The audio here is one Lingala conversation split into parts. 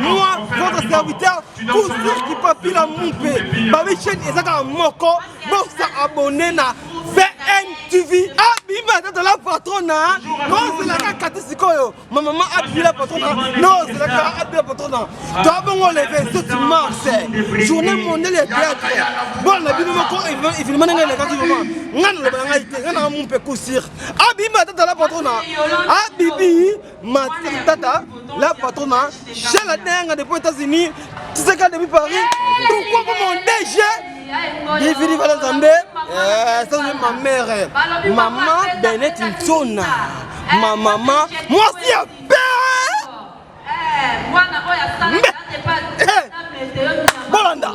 Moi, votre serviteur, tout ce qui papille la moupé, babi chaîne et ça quand moko, bon ça abonné na VNTV. Ah, bima dans la patronne, non c'est la catécico yo. Ma maman a bu la patronne, non c'est la a bu la patronne. Toi bon on lever ce dimanche, journée mondiale des théâtres. Bon la bima moko il filme les gars qui vont. Ngan le banga ité, ngan moupé courir. Ah bima dans la patronne. Ah bibi ma tata la patronne, j'ai la dingue depuis les États-Unis. Tu sais quand depuis Paris, pourquoi pour mon DG il finit par l'entendre. Ça c'est ma mère. Maman Bennett Insona. Ma maman, moi aussi à peur. Bolanda.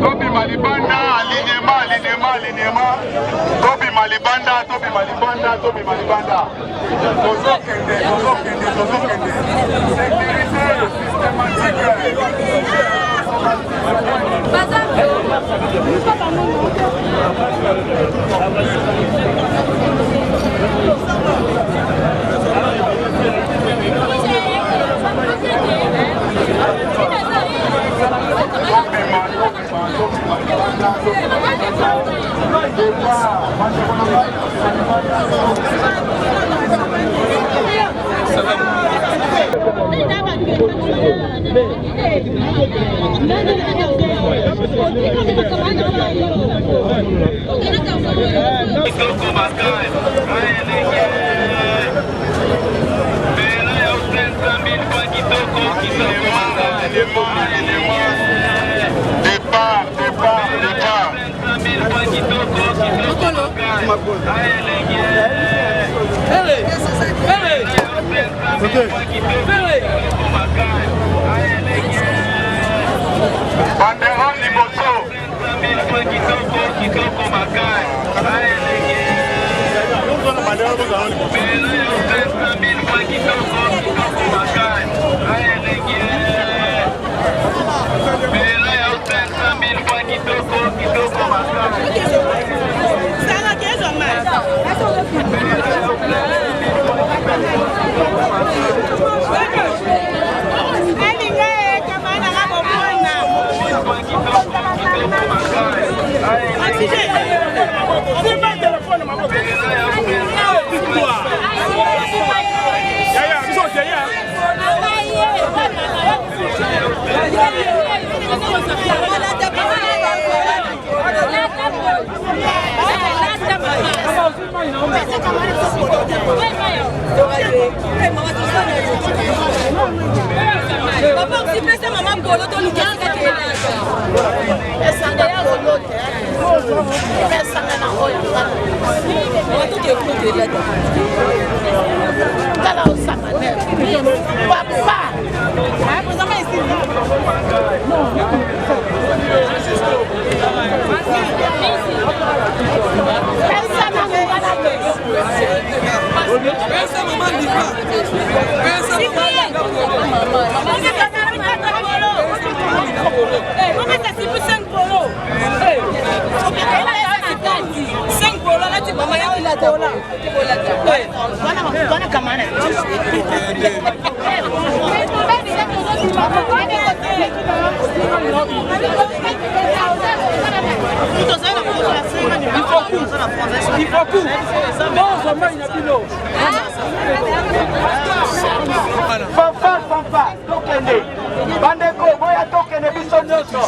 Tobi Malibanda, alignement. Tobi Malibanda. Tozokende. Sécurité Banderole liboso. bandeko boya tokende biso nyonso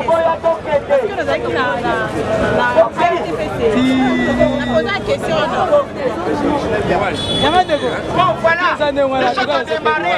boya tokende bon voilà biso todémarre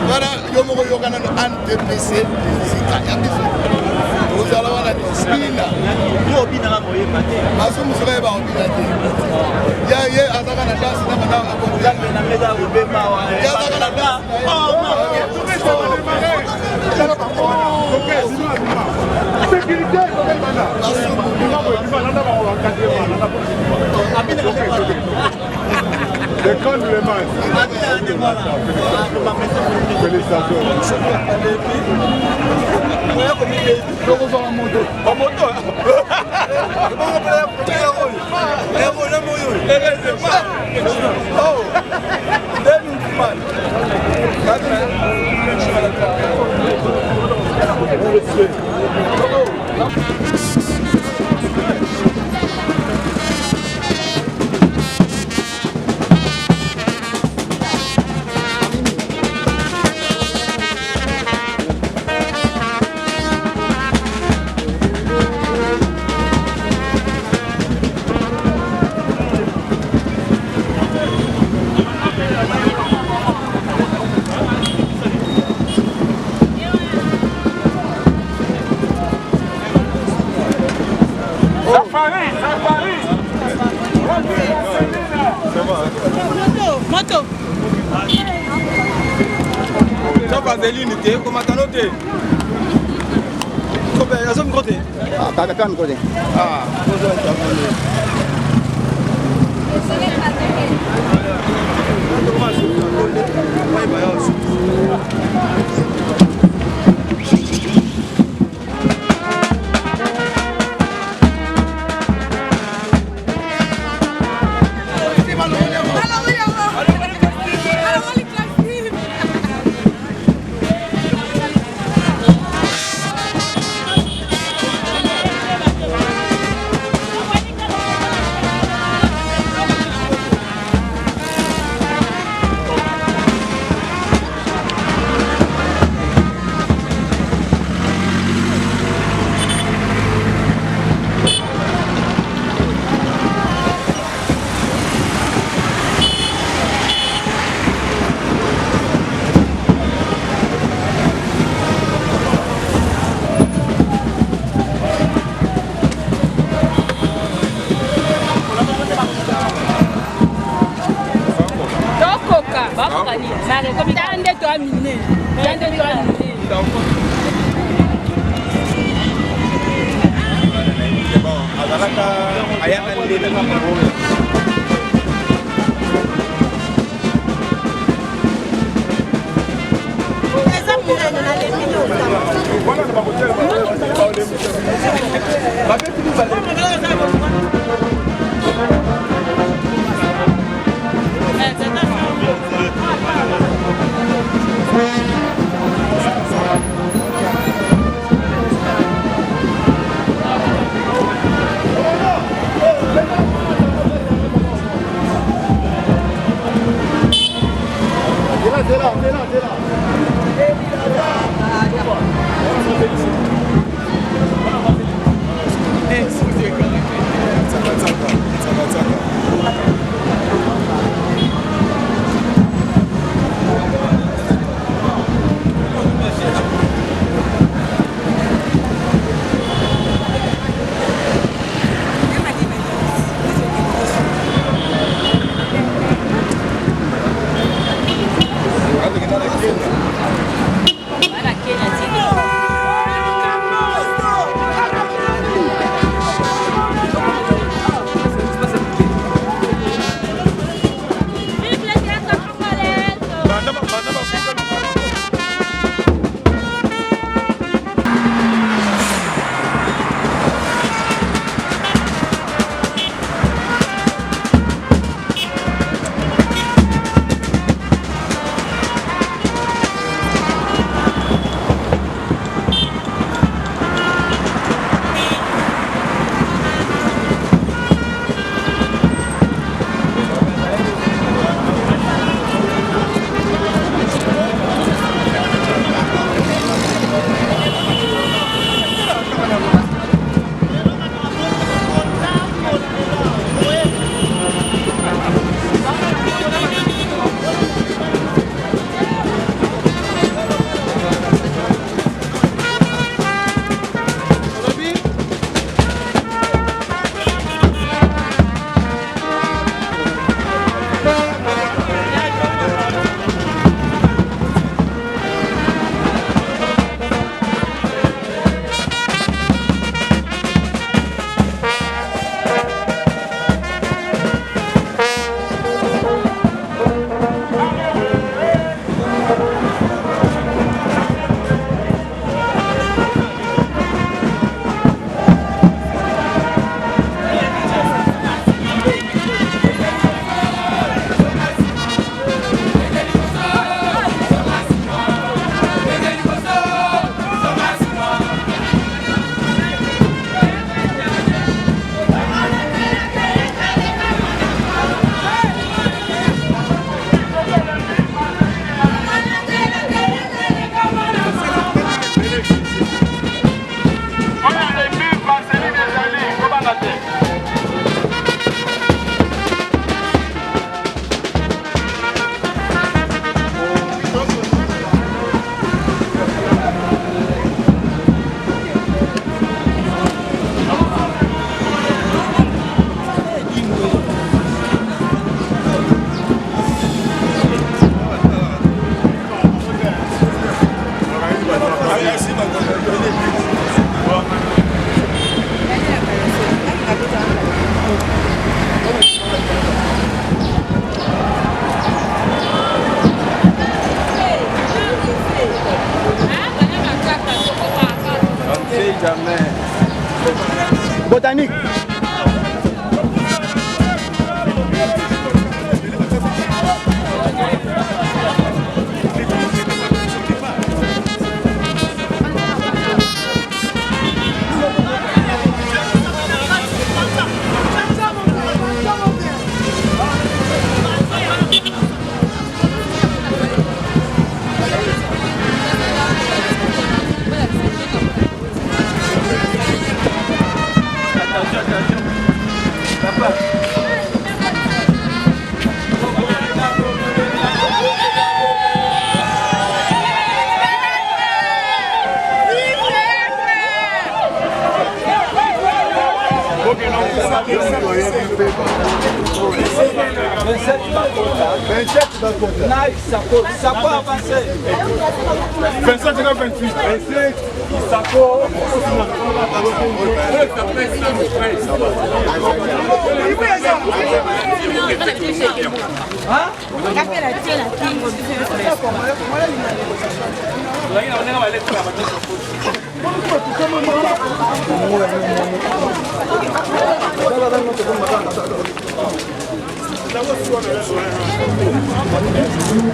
Voilà, yo moko yokana no NDPC zika ya biso. Ozala wana discipline. Yo bina moye mate. Aso musore ba obina te. Ya ye azaka na dance na bana ko ya na meza ubema wa. Ya azaka na dance. Sécurité les camps de l'Eman. Félicitations. Moto. Ça va de l'unité, comment t'as noté? Combien, ça me côté? Ah, t'as quand côté. Ah,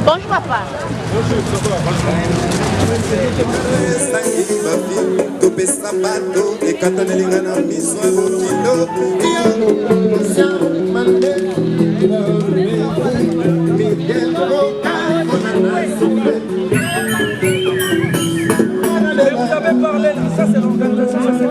Bonjour papa. Vous avez parlé là, ça c'est l'organisation, ça c'est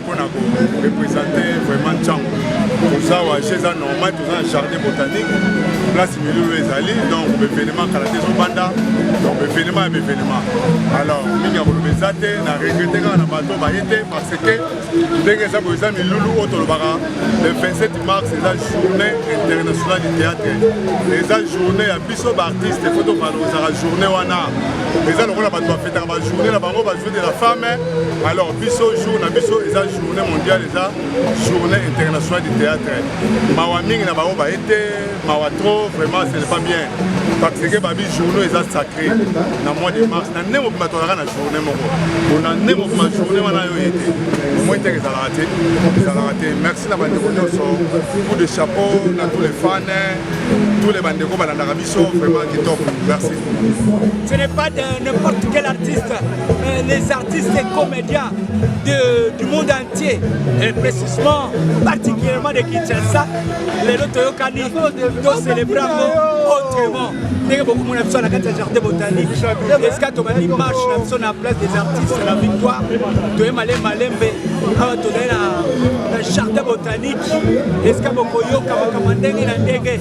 pour représenter vraiment Tchang. Pour ça, chez un normal, tout ça, un jardin botanique, place milieu ezali, donc l'événement karaté au banda, donc l'événement. Alors, il y a na regretté quand on a bateau parce que dès que ça vous a mis loulou le 27 mars, c'est la journée internationale du théâtre. C'est la journée à Bissot artiste, photo par la journée wana. Les gens ont fait la journée, la journée de la femme. Alors, Bissot jour, na Bissot, c'est la journée mondiale, c'est la journée internationale du théâtre. Mawaming na bao été, Mawatro, vraiment ce n'est pas bien. Parce que babi journée est sacré dans le mois de mars. Na nemo ma tola na journée moko. On a nemo ma journée wana yo été. Au moins t'es raté. Merci la bande de coup de chapeau à tous les fans, tous les bandes de combat dans l'Arabie Saoudite, vraiment qui top. Merci. Ce n'est pas de n'importe quel artiste, mais les artistes et comédiens du monde entier, et précisément, particulièrement de Kinshasa, les Lotoyokani, nous célébrons autrement. Nous avons beaucoup de gens dans le jardin botanique. Est-ce que tu marche dans la place des artistes, la victoire, tu es malé malembe, tu es dans le jardin botanique. Est-ce que tu es commandé dans ndege,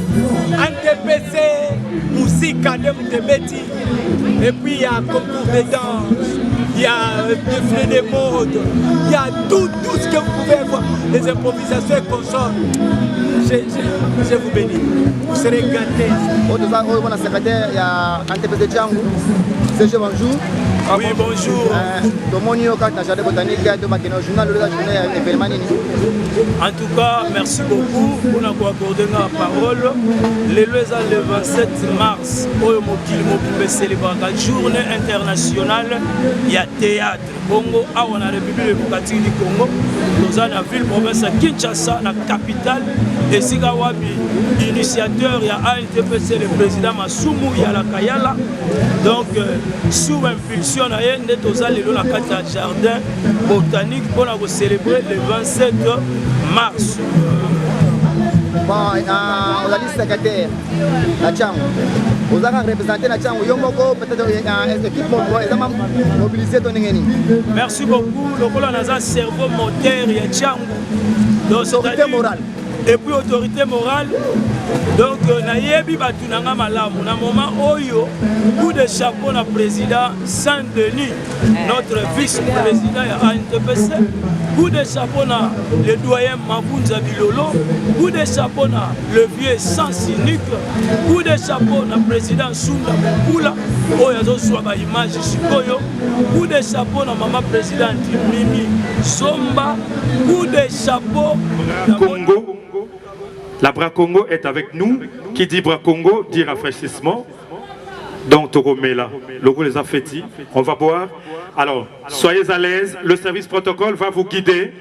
NTPC, musique, Mutebeti, et puis il y a concours de danse, il y a défilé de mode, il y a tout ce que vous pouvez voir, les improvisations et consorts. Je vous bénis, vous serez gâtés. On a secrétaire, il y a NTPC Django. Serge, bonjour. Oui, bonjour. En tout cas, merci beaucoup pour nous accorder la parole. Le 27 mars, on célébrer la journée internationale il y a théâtre. Bongo, on a la République démocratique du Congo. Nous avons la ville province de Kinshasa, la capitale. Et Sigawabi, initiateur, il y a ANTPC, le président Massoumou, il y a la Kayala. Donc, sous impulsion, on a la carte jardin botanique pour célébrer le 27 mars. ozali secrétaire na Tchango ozaka représenté na Tchango yo moko peut-être équipe mobilisée ton ngeni. Merci beaucoup. Lokola naza cerveau moteur ya Tchango. Autorité morale. Et puis autorité morale. Donc nayebi batu nanga malamu na moment oyo coup de chapeau na président Saint-Denis, notre vice-président ya ANTPC, coup de chapeau na le doyen Mabunza Bilolo, coup de chapeau na le vieux Sans Unique, coup de chapeau na président Sunda Mokula oyo azoswa ba image sikoyo, coup de chapeau na maman présidente Mimi Somba, coup de chapeau na Congo. La Bra Congo est avec nous. Qui dit Bra Congo dit rafraîchissement. Donc Toromela, logo les a fêtis. On va boire. Alors, soyez à l'aise. Le service protocole va vous guider.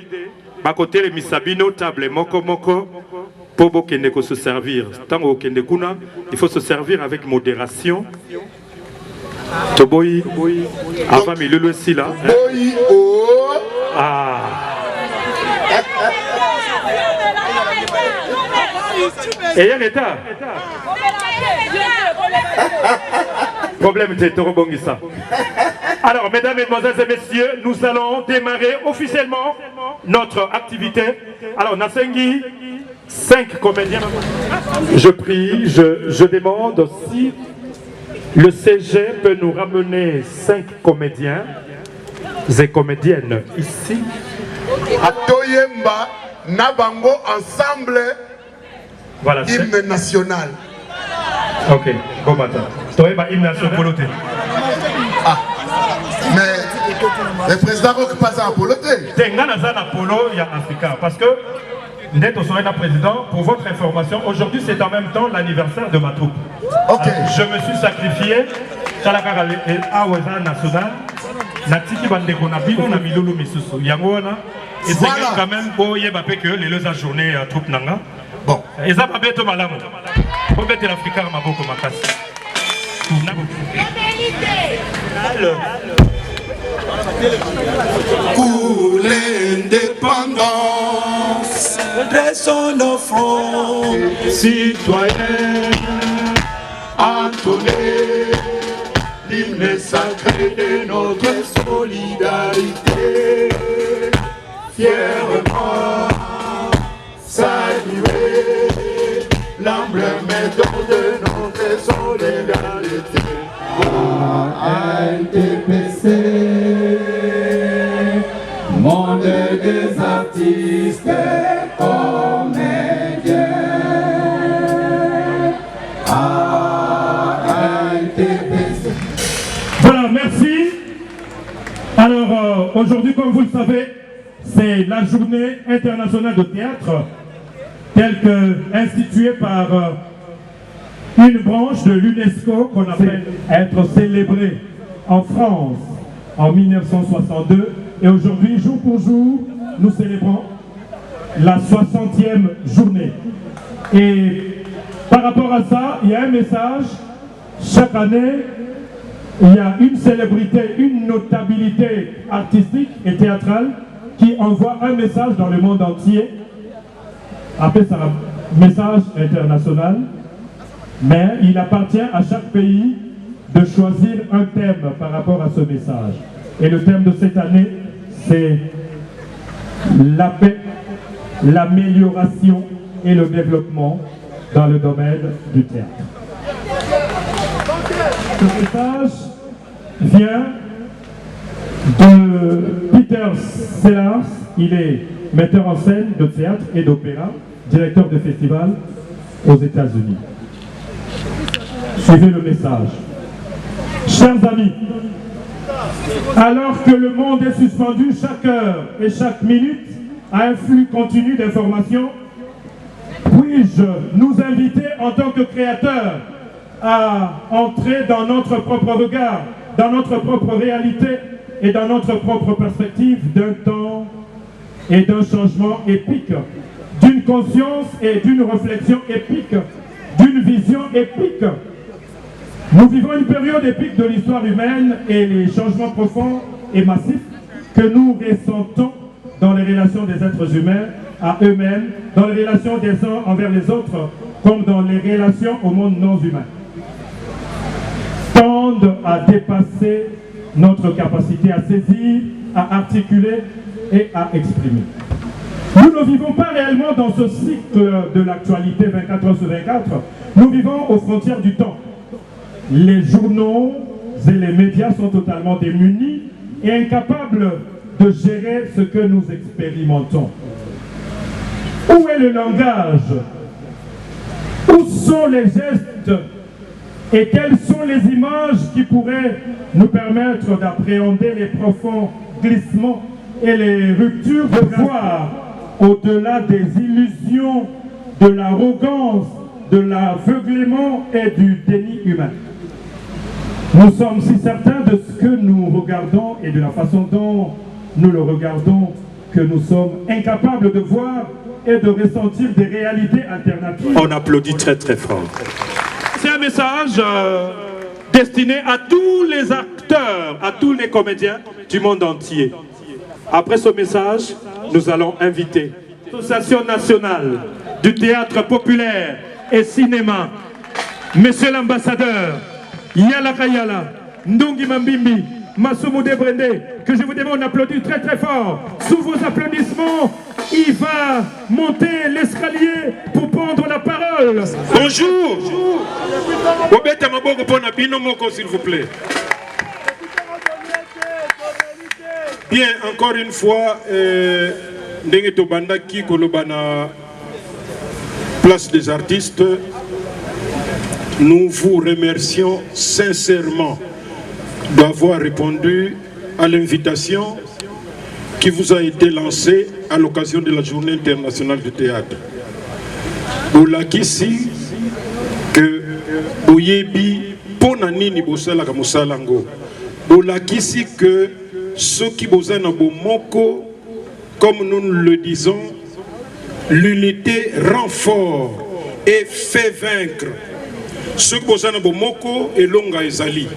À côté les misabino table moko moko. Pobo kendeko se servir. Tango kendekuna, il faut se servir avec modération. Toboyi, avant Milulu Sila. Ah. Et il y a l'état. Problème de Torobongissa. Alors, mesdames, mesdemoiselles et messieurs, nous allons démarrer officiellement notre activité. Alors, Nasengi, 5 comédiens. Je prie, je demande si le CG peut nous ramener 5 comédiens et comédiennes ici. À Toyemba, Nabango ensemble. Voilà, hymne national. Ok, bon matin. Toyemba, hymne national. Ah, mais le président Rock passe à Poloté. Tengana Zana Polo, il y a Africa. Parce que, d'être au sommet d'un président, pour votre information, aujourd'hui c'est en même temps l'anniversaire de ma troupe. Ok. Je me suis sacrifié. Chalakara Aweza National. Natiki Bandekona Bino na Milulu Misusu. Yangona. Et c'est quand même pour Yébapé que les deux journées à troupe Nanga. Bon. Et ça va être malade. Pour mettre l'Africain à ma boko makasi. Pour l'indépendance, dressons nos fronts, citoyens, entonnez l'hymne sacré de notre solidarité, fièrement saluer l'emblème de notre solidarité. ANTPC, monde des artistes et comédiens. ANTPC. Voilà, merci. Alors, aujourd'hui, comme vous le savez, c'est la journée internationale de théâtre, telle que instituée par une branche de l'UNESCO qu'on appelle être célébrée en France en 1962. Et aujourd'hui, jour pour jour, nous célébrons la 60e journée. Et par rapport à ça, il y a un message. Chaque année, il y a une célébrité, une notabilité artistique et théâtrale qui envoie un message dans le monde entier. Après ça, un message international. Mais il appartient à chaque pays de choisir un thème par rapport à ce message. Et le thème de cette année, c'est la paix, l'amélioration et le développement dans le domaine du théâtre. Ce message vient de Peter Sellars. Il est metteur en scène de théâtre et d'opéra, directeur de festival aux États-Unis. Suivez le message. Chers amis, alors que le monde est suspendu chaque heure et chaque minute à un flux continu d'informations, puis-je nous inviter en tant que créateurs à entrer dans notre propre regard, dans notre propre réalité et dans notre propre perspective d'un temps et d'un changement épique, d'une conscience et d'une réflexion épique, d'une vision épique. Nous vivons une période épique de l'histoire humaine et les changements profonds et massifs que nous ressentons dans les relations des êtres humains à eux-mêmes dans les relations des uns envers les autres, comme dans les relations au monde non humain, tendent à dépasser notre capacité à saisir, à articuler et à exprimer. Nous ne vivons pas réellement dans ce cycle de l'actualité 24 heures sur 24, nous vivons aux frontières du temps. Les journaux et les médias sont totalement démunis et incapables de gérer ce que nous expérimentons. Où est le langage? Où sont les gestes? Et quelles sont les images qui pourraient nous permettre d'appréhender les profonds glissements et les ruptures de voir au-delà des illusions, de l'arrogance, de l'aveuglement et du déni humain? Nous sommes si certains de ce que nous regardons et de la façon dont nous le regardons que nous sommes incapables de voir et de ressentir des réalités alternatives. On applaudit très très fort. C'est un message destiné à tous les acteurs, à tous les comédiens du monde entier. Après ce message, nous allons inviter l'Association nationale du théâtre populaire et cinéma, Monsieur l'ambassadeur Yala Kayala, Ndongi Mambimbi, Massoumou Debrende, que je vous demande on applaudit très très fort. Sous vos applaudissements, il va monter l'escalier pour prendre la parole. Bonjour. Obeta Maboko pona bino moko s'il vous plaît. Bien, encore une fois, ndenge tobanda ki kolobana place des artistes. Nous vous remercions sincèrement d'avoir répondu à l'invitation qui vous a été lancée à l'occasion de la Journée internationale du théâtre. Bolakisi que Boyebi Ponanini Bosala Kamusalango. Bolakisi que ceux qui bosana Bomoko, comme nous le disons, l'unité rend fort et fait vaincre. Ce que bosana Bomoko et Longa Ezali.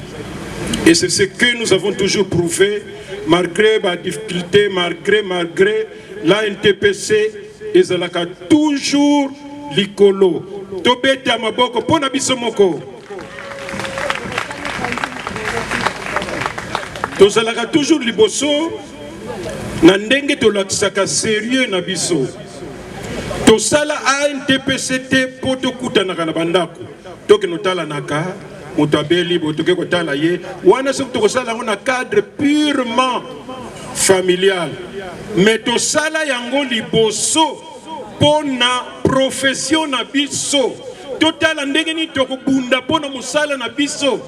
Et c'est ce que nous avons toujours prouvé, malgré la difficulté, malgré la NTPC, Ezalaka toujours likolo. Tobete Amaboko, pona bisomoko. Tozalaka toujours liboso, nandenge tolakisaka sérieux na biso. Tosala ANTPCT poto kutanaka na bandako. Toke notala naka. Mutabeli, botoke kotala ye, wana sok tokosala on a cadre purement familial. Mais tosala yango liboso pona profession na biso. Totala ndenge ni toko bunda pona musala na biso.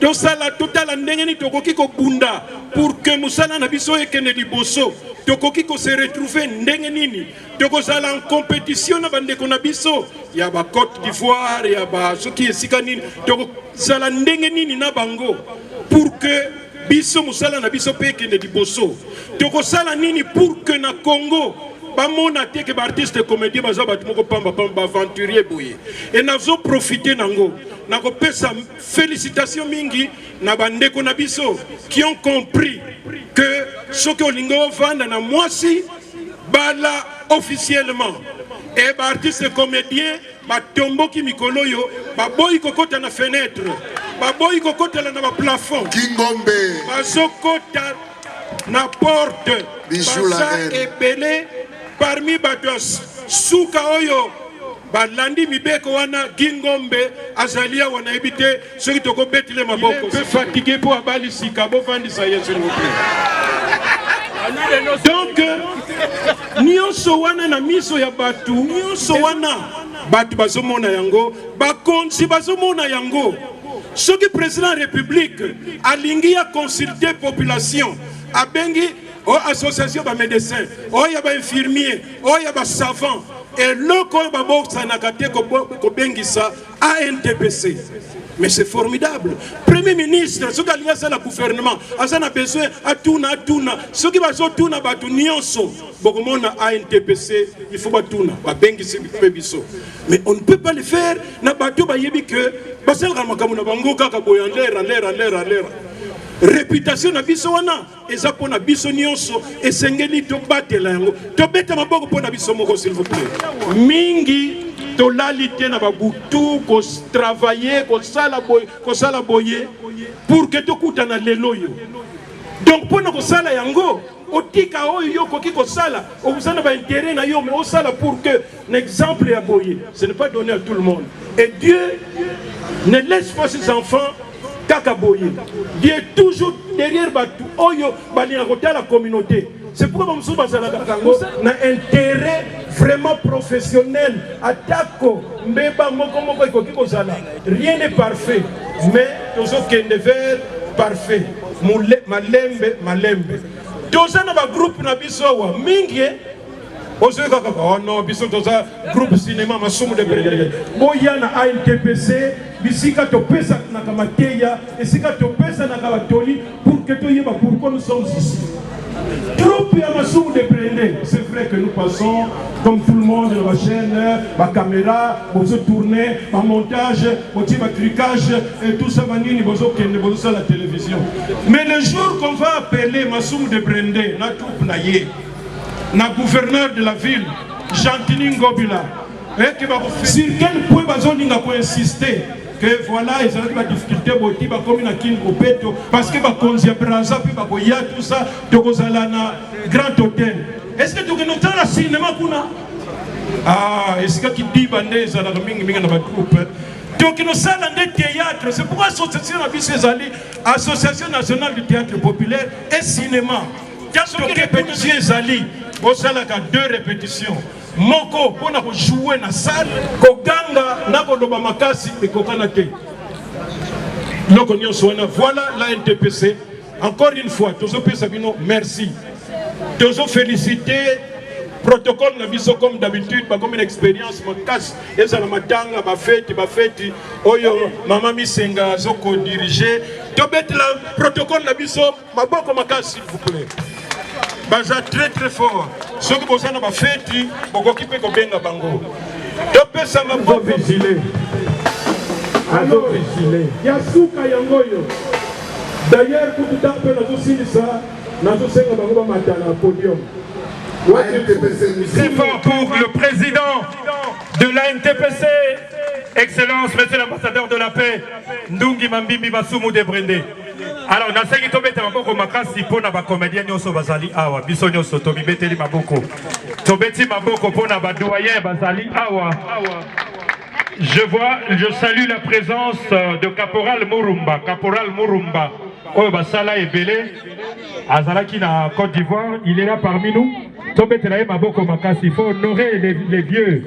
Totala ndenge ni toko kiko bunda pour que musala na biso ekene liboso. Tokoki ko se retrouver ndenge nini tokozala en compétition na bandeko na biso ya ba Côte d'Ivoire ya ba soki esika nini tokozala ndenge nini na bango pour que biso musala na biso pe ekende liboso tokozala nini pour que na Congo bamona te ke ba artiste comédien baza batu moko pamba aventurier boye et nazo profiter nango nako pesa félicitations mingi na bandeko na biso qui ont compris que ce que Olingo vanda na mwasi bala officiellement et ba artiste comédien ba tomboki mikolo yo ba boyi kokota na fenêtre ba boyi kokota na ba plafond Kingombe bazokota na porte basa ebele parmi bato suka oyo balandi mibeko wana Kingombe azalia wana ebite soki toko betile maboko peu fatigué pour abali sika bo vandisa ye s'il vous plaît. Donc nyonso wana na miso ya batu nyonso wana batu bazomona yango bakonzi bazomona yango soki président république alingi ya consulter population abengi o association ba médecins o ya ba infirmier o ya ba savant et loko ba boksanaka te ko bengisa ANTPC. Mais c'est formidable. Premier ministre, ce qu'il y a le gouvernement, a besoin à tuna. Ce qui va se tuna, batu nyonso. Beaucoup de ANTPC, il faut batuna. Mais on ne peut pas le faire. Na batu ba yebi que basel ramakamu na bango kaka boyan l'air. réputation na biso wana eza pona biso nyonso esengeli tobatela yango tobeta maboko pona biso moko s'il vous plaît mingi tolali te na babutu kotravailler kosala boye pour que tokutana lelo yo donc pona kosala yango otika oyo yo koki kosala obusana ba intérêt na yo mais osala pour que l'exemple ya boye ce n'est pas donné à tout le monde et Dieu ne laisse pas ses enfants kaka boye Dieu est toujours derrière batu oyo bali na kota la communauté c'est pourquoi bamusu bazala kango na intérêt vraiment professionnel atako mbeba moko ekoki kozala rien n'est parfait mais tozo kende vers parfait malembe toza na ba groupe na biso wa mingi ozo kaka oh non biso toza groupe cinéma masumu de Brende boya na ANTPC bisika topesa na kamateya esika topesa na kabatoli pour que toyeba pourquoi nous sommes ici groupe ya masumu de Brende c'est vrai que nous passons comme tout le monde dans la chaîne la caméra bozo tourner en montage petit trucage et tout ça vanini bozo kende bozo ça la télévision mais le jour qu'on va appeler masumu de Brende na troupe na ye na gouverneur de la ville Jantini Ngobila sur quel point bazoninga ko insister que voilà ils ont la difficulté boti ba comme na kin opeto parce que ba konzia braza puis ba boya tout ça tokozala na grand hôtel est-ce que tu connais la cinéma kuna ah est-ce que qui dit bande ça la mingi na ba groupe donc nous sommes dans des théâtres c'est pourquoi association nationale du théâtre populaire et cinéma quand on répétition zali au salaka 2 répétitions moko pona ko jouer na salle ko ganga na ko loba makasi e ko kanate loko nyonso wana voilà la NTPC encore une fois tozo pesa bino merci tozo féliciter protocole na biso comme d'habitude ba comme une expérience makasi eza na matanga ba fête oyo mama Misenga zoko diriger to betela protocole na biso maboko makasi s'il vous plaît baza très fort ce que bozana ba fête bokoki pe ko benga bango to pesa maboko vigiler alors vigiler yasuka yangoyo d'ailleurs pour tout peu na tosilisa na tosenga bango ba matala podium. Très fort pour le président de la NTPC, Excellence, Monsieur l'ambassadeur de la paix, Ndungi Mambimbi Masumu de Brende. Alors, nous avons dit que makasi pour les comédiens nyonso bazali awa, biso nyonso to bibeteli maboko. To beti maboko pour les doyens bazali awa. Je salue la présence de Caporal Murumba. Caporal Murumba, oh basala et belé. Azalaki na Côte d'Ivoire, il est là parmi nous. Il faut honorer les vieux.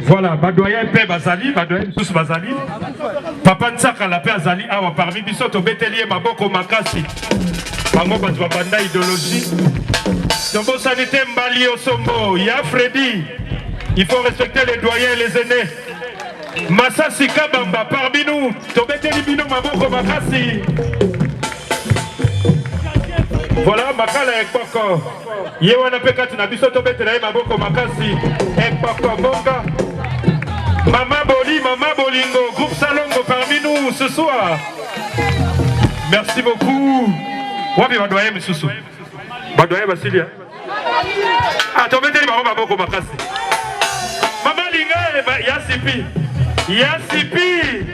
Voilà, Badoyen Pé Bazali, Badoyen tous Bazali. Papa Ntsaka la paix Azali, awa parmi biso to betelier maboko makasi. Bango bazwa banda idéologie. Tombo sanité Mbali Osombo, ya Freddy. Il faut respecter les doyens et les aînés. Massasi Kabamba parmi nous, to beteli bino maboko makasi. Voilà, Makala Ekpoko. Yewana Pekati na biso to betela maboko makasi. Ekpoko Bonga. Mama Boli, Mama Bolingo, groupe Salongo parmi nous ce soir. Merci beaucoup. Wapi Badoye Misusu. Badoye Basilia. Ah, to beteli maboko makasi. Mama Linga Yasipi. Yasipi.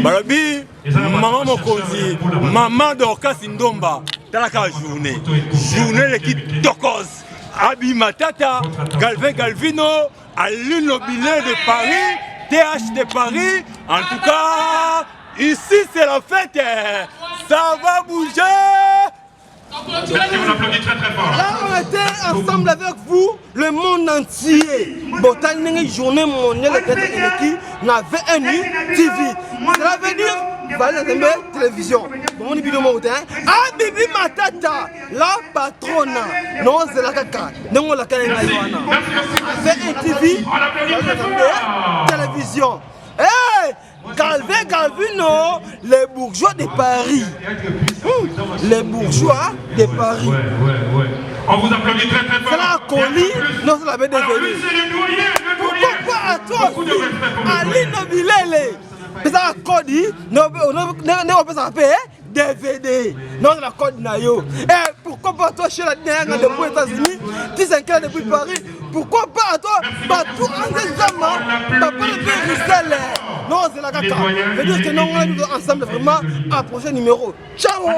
balobi maman mokonzi maman Dorcas Ndomba talaka journée leki tokos Abi Matata Galvin Galvino à l'immobilier de Paris TH de Paris en tout cas ici c'est la fête ça va bouger. Merci, on applaudit très très fort. Là, on était ensemble avec vous, le monde entier. Bon, t'as une journée mondiale qui n'avait un TV. Cela veut dire, voilà, la télévision. Bon, on est bien au monde. Ah, Bibi Matata, la patronne. Non, c'est la caca. Non, on l'a quand même. Avec un TV, télévision. Hey! Galvin Galvino, les bourgeois de Paris. Les bourgeois de Paris. Ouais. On vous applaudit très très fort. C'est la colis, non, c'est la BDV. Pourquoi pas à toi, Aline Bilele? C'est la colis, non, on peut s'appeler DVD. Non, c'est la code Nayo. Et pourquoi pas toi chez la dernière depuis les États-Unis, 15 ans depuis Paris? Pourquoi pas à toi, partout en examen, papa le père Roussel? Non, c'est la caca. Je veux dire que nous, on est ensemble vraiment à prochain numéro. Ciao!